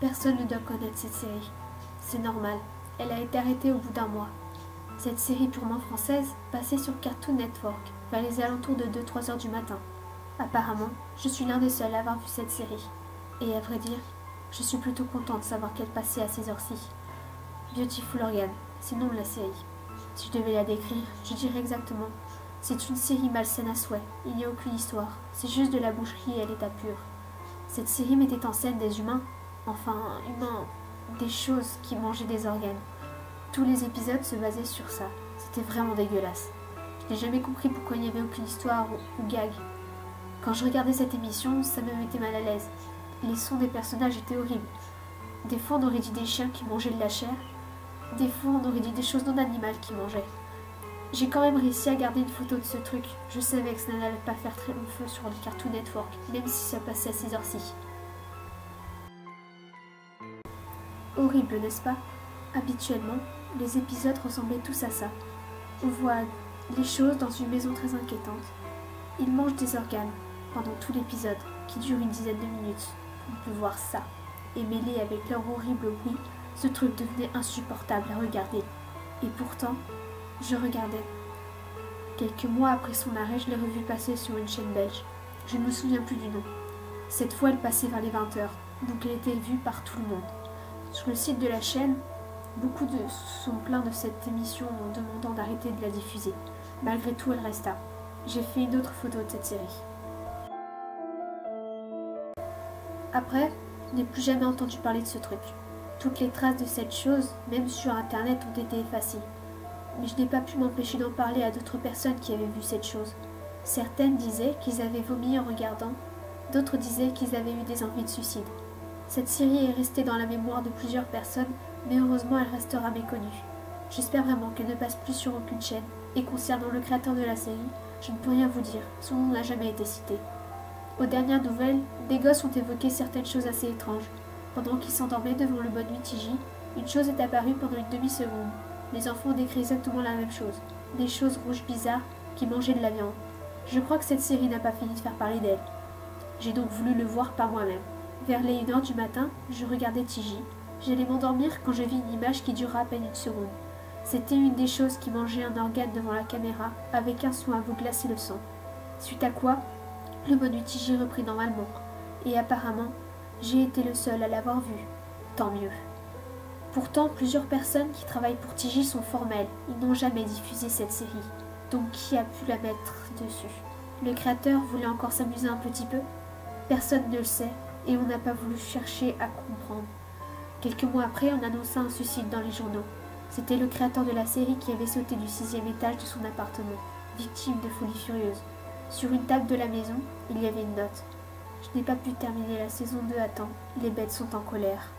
Personne ne doit connaître cette série. C'est normal, elle a été arrêtée au bout d'un mois. Cette série purement française passait sur Cartoon Network vers les alentours de 2-3 heures du matin. Apparemment, je suis l'un des seuls à avoir vu cette série. Et à vrai dire, je suis plutôt contente de savoir qu'elle passait à ces heures-ci. Beautiful Organ, c'est le nom de la série. Si je devais la décrire, je dirais exactement: c'est une série malsaine à souhait, il n'y a aucune histoire, c'est juste de la boucherie à l'état pur. Cette série mettait en scène des humains, des choses qui mangeaient des organes. Tous les épisodes se basaient sur ça, c'était vraiment dégueulasse. Je n'ai jamais compris pourquoi il n'y avait aucune histoire ou gag. Quand je regardais cette émission, ça me mettait mal à l'aise. Les sons des personnages étaient horribles. Des fois on aurait dit des chiens qui mangeaient de la chair, des fois on aurait dit des choses non animales qui mangeaient. J'ai quand même réussi à garder une photo de ce truc. Je savais que ça n'allait pas faire très long feu sur le Cartoon Network, même si ça passait à ces heures-ci. Horrible, n'est-ce pas? Habituellement, les épisodes ressemblaient tous à ça. On voit les choses dans une maison très inquiétante. Ils mangent des organes pendant tout l'épisode, qui dure une dizaine de minutes. On peut voir ça. Et mêlé avec leur horrible bruit, ce truc devenait insupportable à regarder. Et pourtant, je regardais. Quelques mois après son arrêt, je l'ai revue passer sur une chaîne belge. Je ne me souviens plus du nom. Cette fois, elle passait vers les 20 heures, donc elle était vue par tout le monde. Sur le site de la chaîne, beaucoup sont pleins de cette émission en demandant d'arrêter de la diffuser. Malgré tout, elle resta. J'ai fait une autre photo de cette série. Après, je n'ai plus jamais entendu parler de ce truc. Toutes les traces de cette chose, même sur internet, ont été effacées. Mais je n'ai pas pu m'empêcher d'en parler à d'autres personnes qui avaient vu cette chose. Certaines disaient qu'ils avaient vomi en regardant, d'autres disaient qu'ils avaient eu des envies de suicide. Cette série est restée dans la mémoire de plusieurs personnes, mais heureusement elle restera méconnue. J'espère vraiment qu'elle ne passe plus sur aucune chaîne, et concernant le créateur de la série, je ne peux rien vous dire, son nom n'a jamais été cité. Aux dernières nouvelles, des gosses ont évoqué certaines choses assez étranges. Pendant qu'ils s'endormaient devant le Bonne Nuit TJ, une chose est apparue pendant une demi-seconde. Les enfants ont décrit exactement la même chose. Des choses rouges bizarres qui mangeaient de la viande. Je crois que cette série n'a pas fini de faire parler d'elle. J'ai donc voulu le voir par moi-même. Vers les 1h du matin, je regardais TJ. J'allais m'endormir quand je vis une image qui dura à peine une seconde. C'était une des choses qui mangeait un organe devant la caméra, avec un soin à vous glacer le sang. Suite à quoi, le Bonne Nuit TJ reprit normalement. Et apparemment, j'ai été le seul à l'avoir vu. Tant mieux. Pourtant, plusieurs personnes qui travaillent pour TJ sont formelles. Ils n'ont jamais diffusé cette série. Donc qui a pu la mettre dessus? Le créateur voulait encore s'amuser un petit peu? Personne ne le sait, et on n'a pas voulu chercher à comprendre. Quelques mois après, on annonça un suicide dans les journaux. C'était le créateur de la série qui avait sauté du 6e étage de son appartement, victime de folie furieuse. Sur une table de la maison, il y avait une note. Je n'ai pas pu terminer la saison 2 à temps. Les bêtes sont en colère.